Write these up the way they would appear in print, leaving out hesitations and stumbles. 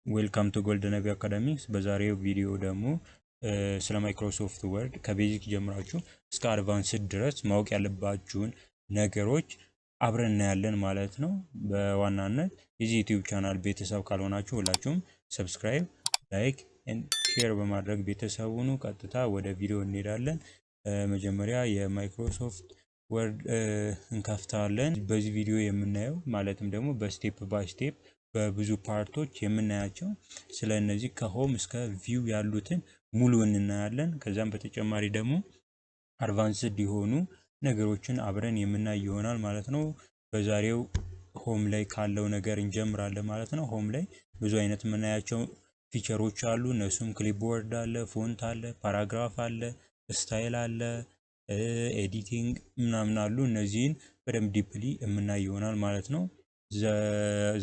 ዌልካም ቱ ጎልደን ነቢ አካዳሚክስ። በዛሬው ቪዲዮ ደግሞ ስለ ማይክሮሶፍት ወርድ ከቤዚክ ጀምራችሁ እስከ አድቫንስድ ድረስ ማወቅ ያለባችሁን ነገሮች አብረን እናያለን ማለት ነው። በዋናነት የዚህ ዩቲዩብ ቻናል ቤተሰብ ካልሆናችሁ ሁላችሁም ሰብስክራይብ፣ ላይክ ኤንድ ሼር በማድረግ ቤተሰብ ሁኑ። ቀጥታ ወደ ቪዲዮ እንሄዳለን። መጀመሪያ የማይክሮሶፍት ወርድ እንከፍታለን። በዚህ ቪዲዮ የምናየው ማለትም ደግሞ በስቴፕ ባይ ስቴፕ በብዙ ፓርቶች የምናያቸው ስለ እነዚህ ከሆም እስከ ቪው ያሉትን ሙሉ እናያለን። ከዛም በተጨማሪ ደግሞ አድቫንስድ የሆኑ ነገሮችን አብረን የምናይ ይሆናል ማለት ነው። በዛሬው ሆም ላይ ካለው ነገር እንጀምራለን ማለት ነው። ሆም ላይ ብዙ አይነት የምናያቸው ፊቸሮች አሉ። እነሱም ክሊፕቦርድ አለ፣ ፎንት አለ፣ ፓራግራፍ አለ፣ ስታይል አለ፣ ኤዲቲንግ ምናምን አሉ። እነዚህን በደንብ ዲፕሊ የምናይ ይሆናል ማለት ነው።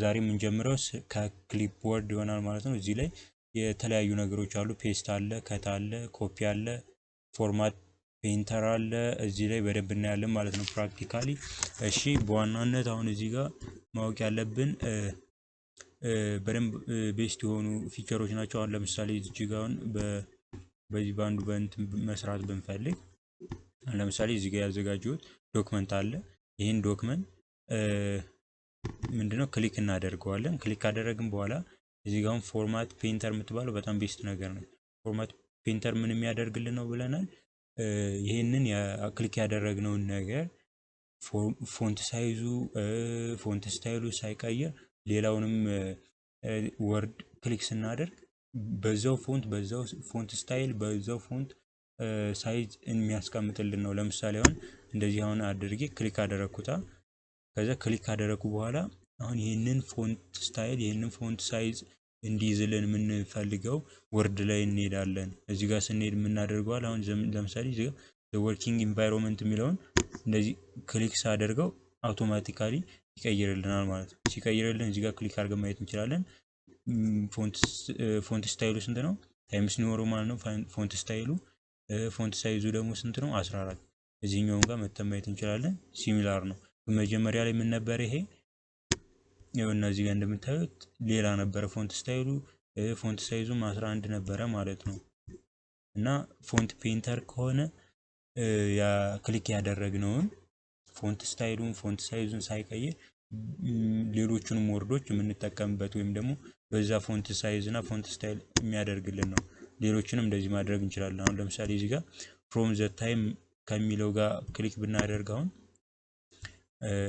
ዛሬ የምንጀምረው ከክሊፕቦርድ ይሆናል ማለት ነው። እዚህ ላይ የተለያዩ ነገሮች አሉ። ፔስት አለ፣ ከት አለ፣ ኮፒ አለ፣ ፎርማት ፔንተር አለ። እዚህ ላይ በደንብ እናያለን ማለት ነው ፕራክቲካሊ። እሺ በዋናነት አሁን እዚህ ጋር ማወቅ ያለብን በደንብ ቤስት የሆኑ ፊቸሮች ናቸው። አሁን ለምሳሌ እዚህ ጋር በዚህ ባንዱ በእንትን መስራት ብንፈልግ ለምሳሌ እዚህ ጋር ያዘጋጀሁት ዶክመንት አለ። ይህን ዶክመንት ምንድነው ክሊክ እናደርገዋለን። ክሊክ ካደረግን በኋላ እዚህ ጋር ፎርማት ፔንተር የምትባለው በጣም ቤስት ነገር ነው። ፎርማት ፔንተር ምን የሚያደርግልን ነው ብለናል። ይሄንን ክሊክ ያደረግነውን ነገር ፎንት ሳይዙ ፎንት ስታይሉ ሳይቀየር ሌላውንም ወርድ ክሊክ ስናደርግ በዛው ፎንት ስታይል በዛው ፎንት ሳይዝ የሚያስቀምጥልን ነው። ለምሳሌ አሁን እንደዚህ አሁን አድርጌ ክሊክ አደረኩታ። ከዛ ክሊክ ካደረኩ በኋላ አሁን ይሄንን ፎንት ስታይል ይሄንን ፎንት ሳይዝ እንዲይዝልን የምንፈልገው ወርድ ላይ እንሄዳለን። እዚህ ጋር ስንሄድ የምናደርገዋል አሁን ለምሳሌ እዚህ ጋር ወርኪንግ ኢንቫይሮንመንት የሚለውን እንደዚህ ክሊክ ሳደርገው አውቶማቲካሊ ይቀይርልናል ማለት ነው። ሲቀይርልን እዚህ ጋር ክሊክ አድርገን ማየት እንችላለን። ፎንት ስታይሉ ስንት ነው? ታይምስ ኒው ሮማን ነው ፎንት ስታይሉ። ፎንት ሳይዙ ደግሞ ስንት ነው? 14። እዚህኛውም ጋር መተን ማየት እንችላለን። ሲሚላር ነው። በመጀመሪያ ላይ ምን ነበር ይሄ? እነዚህ ጋር እንደምታዩት ሌላ ነበረ ፎንት ስታይሉ። ፎንት ሳይዙም 11 ነበረ ማለት ነው። እና ፎንት ፔንተር ከሆነ ያ ክሊክ ያደረግነውን ፎንት ስታይሉን ፎንት ሳይዙን ሳይቀይር ሌሎቹንም ወርዶች የምንጠቀምበት ወይም ደግሞ በዛ ፎንት ሳይዝ እና ፎንት ስታይል የሚያደርግልን ነው። ሌሎችንም እንደዚህ ማድረግ እንችላለን። አሁን ለምሳሌ እዚህ ጋር ፍሮም ዘ ታይም ከሚለው ጋር ክሊክ ብናደርግ አሁን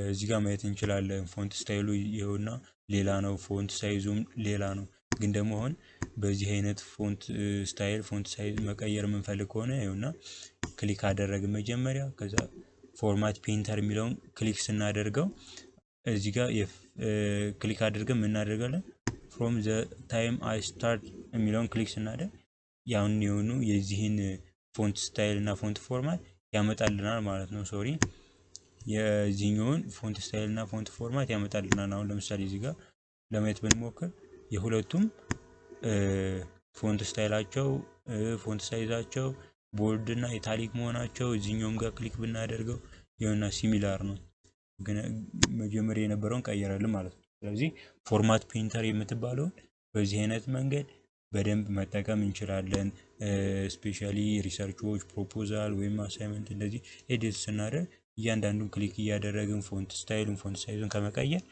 እዚህ ጋር ማየት እንችላለን። ፎንት ስታይሉ ይኸውና ሌላ ነው፣ ፎንት ሳይዙም ሌላ ነው። ግን ደግሞ አሁን በዚህ አይነት ፎንት ስታይል ፎንት ሳይዝ መቀየር የምንፈልግ ከሆነ ይኸውና ክሊክ አደረግን መጀመሪያ። ከዛ ፎርማት ፔንተር የሚለውን ክሊክ ስናደርገው እዚህ ጋር ክሊክ አድርገን ምን እናደርጋለን? ፍሮም ዘ ታይም አይ ስታርት የሚለውን ክሊክ ስናደርግ ያውን የሆኑ የዚህን ፎንት ስታይል እና ፎንት ፎርማት ያመጣልናል ማለት ነው። ሶሪ የዚህኛውን ፎንት ስታይል እና ፎንት ፎርማት ያመጣልናል። አሁን ለምሳሌ እዚህ ጋር ለማየት ብንሞክር የሁለቱም ፎንት ስታይላቸው ፎንት ሳይዛቸው ቦልድ እና ኢታሊክ መሆናቸው እዚህኛውም ጋር ክሊክ ብናደርገው የሆነ ሲሚላር ነው። ግን መጀመሪያ የነበረውን ቀየረልን ማለት ነው። ስለዚህ ፎርማት ፔንተር የምትባለውን በዚህ አይነት መንገድ በደንብ መጠቀም እንችላለን። ስፔሻሊ ሪሰርቾች፣ ፕሮፖዛል ወይም አሳይመንት እንደዚህ ኤዲት ስናደርግ እያንዳንዱን ክሊክ እያደረግን ፎንት ስታይሉን ፎንት ሳይዙን ከመቀየር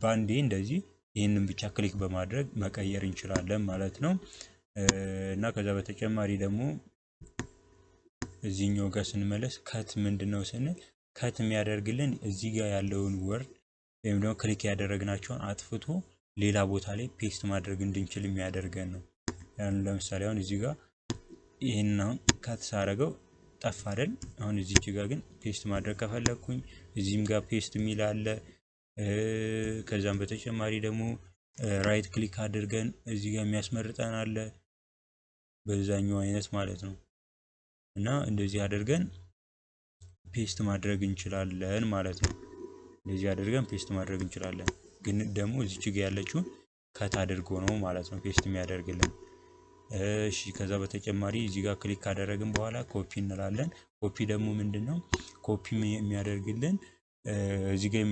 ባንዴ እንደዚህ ይህንን ብቻ ክሊክ በማድረግ መቀየር እንችላለን ማለት ነው። እና ከዛ በተጨማሪ ደግሞ እዚህኛው ጋር ስንመለስ ከት ምንድነው ስንል ከት የሚያደርግልን እዚህ ጋር ያለውን ወርድ ወይም ደግሞ ክሊክ ያደረግናቸውን አጥፍቶ ሌላ ቦታ ላይ ፔስት ማድረግ እንድንችል የሚያደርገን ነው። ያን ለምሳሌ አሁን እዚህ ጋር ይሄን አሁን ከት ሳደርገው ጠፋ አይደል? አሁን እዚህ ጋር ግን ፔስት ማድረግ ከፈለኩኝ እዚህም ጋር ፔስት የሚል አለ። ከዛም በተጨማሪ ደግሞ ራይት ክሊክ አድርገን እዚህ ጋር የሚያስመርጠን አለ በዛኛው አይነት ማለት ነው። እና እንደዚህ አድርገን ፔስት ማድረግ እንችላለን ማለት ነው። እንደዚህ አድርገን ፔስት ማድረግ እንችላለን። ግን ደግሞ እዚህ ጋር ያለችውን ከት አድርጎ ነው ማለት ነው ፔስት የሚያደርግልን። እሺ ከዛ በተጨማሪ እዚህ ጋር ክሊክ ካደረግን በኋላ ኮፒ እንላለን። ኮፒ ደግሞ ምንድነው? ኮፒ የሚያደርግልን እዚህ ጋር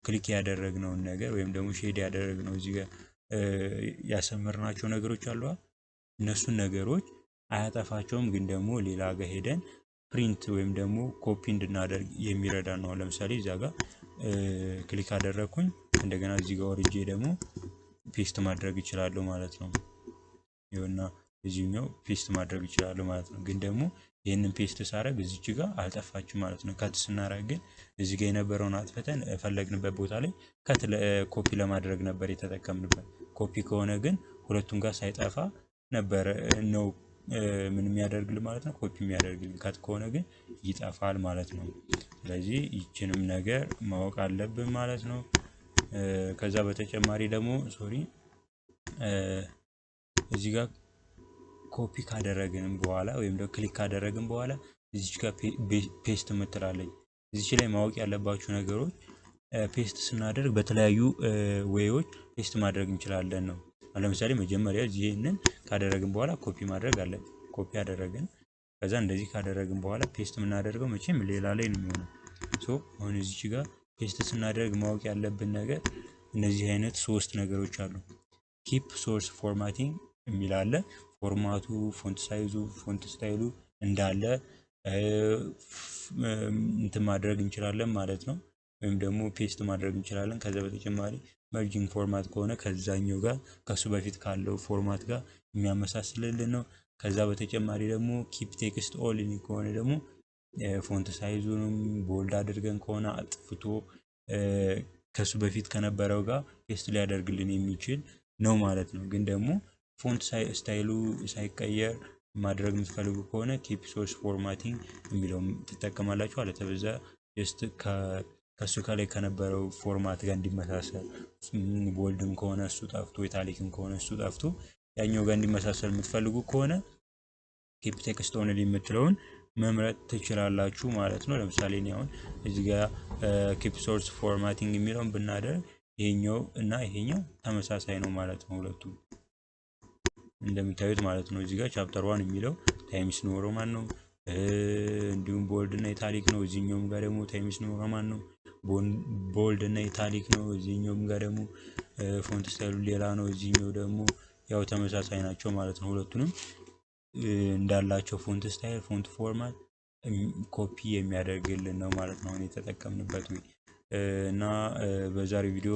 ክሊክ ያደረግነውን ነገር ወይም ደግሞ ሼድ ያደረግነው እዚህ ጋር ያሰመርናቸው ነገሮች አሉ። እነሱን ነገሮች አያጠፋቸውም፣ ግን ደግሞ ሌላ ጋር ሄደን ፕሪንት ወይም ደግሞ ኮፒ እንድናደርግ የሚረዳ ነው። ለምሳሌ እዛ ጋር ክሊክ አደረኩኝ፣ እንደገና እዚህ ጋር ወርጄ ደግሞ ፔስት ማድረግ እችላለሁ ማለት ነው። ይኸውና እዚህኛው ፔስት ማድረግ እችላለሁ ማለት ነው። ግን ደግሞ ይሄንን ፔስት ሳረግ እዚች ጋር አልጠፋችም ማለት ነው። ካት ስናረግ ግን እዚህ ጋር የነበረውን አጥፍተን ፈለግንበት ቦታ ላይ ካት ኮፒ ለማድረግ ነበር የተጠቀምንበት። ኮፒ ከሆነ ግን ሁለቱም ጋር ሳይጠፋ ነበር ነው ምን የሚያደርግልን ማለት ነው፣ ኮፒ የሚያደርግልን። ካት ከሆነ ግን ይጠፋል ማለት ነው። ስለዚህ ይችንም ነገር ማወቅ አለብን ማለት ነው። ከዛ በተጨማሪ ደግሞ እዚህ ጋር ኮፒ ካደረግን በኋላ ወይም ደግሞ ክሊክ ካደረግን በኋላ እዚች ጋር ፔስት የምትላለች። እዚች ላይ ማወቅ ያለባችሁ ነገሮች ፔስት ስናደርግ በተለያዩ ዌዮች ፔስት ማድረግ እንችላለን ነው። ለምሳሌ መጀመሪያ ይሄንን ካደረግን በኋላ ኮፒ ማድረግ አለብን። ኮፒ አደረግን፣ ከዛ እንደዚህ ካደረግን በኋላ ፔስት የምናደርገው መቼም ሌላ ላይ ነው የሚሆነው። አሁን እዚች ጋር ፔስት ስናደርግ ማወቅ ያለብን ነገር እነዚህ አይነት 3 ነገሮች አሉ። ኪፕ ሶርስ ፎርማቲንግ የሚል አለ። ፎርማቱ፣ ፎንት ሳይዙ፣ ፎንት ስታይሉ እንዳለ እንትን ማድረግ እንችላለን ማለት ነው። ወይም ደግሞ ፔስት ማድረግ እንችላለን። ከዛ በተጨማሪ መርጂንግ ፎርማት ከሆነ ከዛኛው ጋር ከሱ በፊት ካለው ፎርማት ጋር የሚያመሳስልልን ነው። ከዛ በተጨማሪ ደግሞ ኪፕ ቴክስት ኦል ከሆነ ደግሞ ፎንት ሳይዙንም ቦልድ አድርገን ከሆነ አጥፍቶ ከሱ በፊት ከነበረው ጋር ፔስት ሊያደርግልን የሚችል ነው ማለት ነው። ግን ደግሞ ፎንት ስታይሉ ሳይቀየር ማድረግ የምትፈልጉ ከሆነ ኪፕ ሶርስ ፎርማቲንግ የሚለውን ትጠቀማላችሁ። አለበለዚያ ጀስት ከሱ ከላይ ከነበረው ፎርማት ጋር እንዲመሳሰል ቦልድም ከሆነ እሱ ጠፍቶ ኢታሊክም ከሆነ እሱ ጠፍቶ ያኛው ጋር እንዲመሳሰል የምትፈልጉ ከሆነ ኪፕ ቴክስት ኦንሊ የምትለውን መምረጥ ትችላላችሁ ማለት ነው። ለምሳሌ እኔ አሁን እዚህ ጋር ኪፕ ሶርስ ፎርማቲንግ የሚለውን ብናደርግ ይሄኛው እና ይሄኛው ተመሳሳይ ነው ማለት ነው፣ ሁለቱም እንደምታዩት ማለት ነው። እዚህ ጋር ቻፕተር 1 የሚለው ታይምስ ኒው ሮማን ነው፣ እንዲሁም ቦልድ እና ኢታሊክ ነው። እዚህኛውም ጋር ደግሞ ታይምስ ኒው ሮማን ነው፣ ቦልድ እና ኢታሊክ ነው። እዚህኛውም ጋር ደግሞ ፎንት ስታይሉ ሌላ ነው። እዚህኛው ደግሞ ያው ተመሳሳይ ናቸው ማለት ነው። ሁለቱንም እንዳላቸው ፎንት ስታይል፣ ፎንት ፎርማት ኮፒ የሚያደርግልን ነው ማለት ነው የተጠቀምንበት እና በዛሬው ቪዲዮ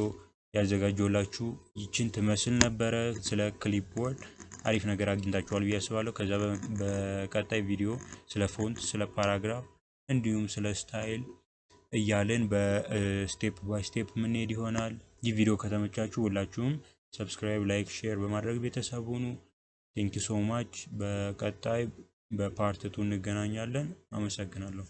ያዘጋጀሁላችሁ ይችን ትመስል ነበረ። ስለ ክሊፕቦርድ አሪፍ ነገር አግኝታችኋል ብዬ አስባለሁ። ከዛ በቀጣይ ቪዲዮ ስለ ፎንት፣ ስለ ፓራግራፍ እንዲሁም ስለ ስታይል እያለን በስቴፕ ባይ ስቴፕ የምንሄድ ይሆናል። ይህ ቪዲዮ ከተመቻችሁ ሁላችሁም ሰብስክራይብ፣ ላይክ፣ ሼር በማድረግ ቤተሰብ ሁኑ። ቴንክ ዩ ሶ ማች። በቀጣይ በፓርት 2 እንገናኛለን። አመሰግናለሁ።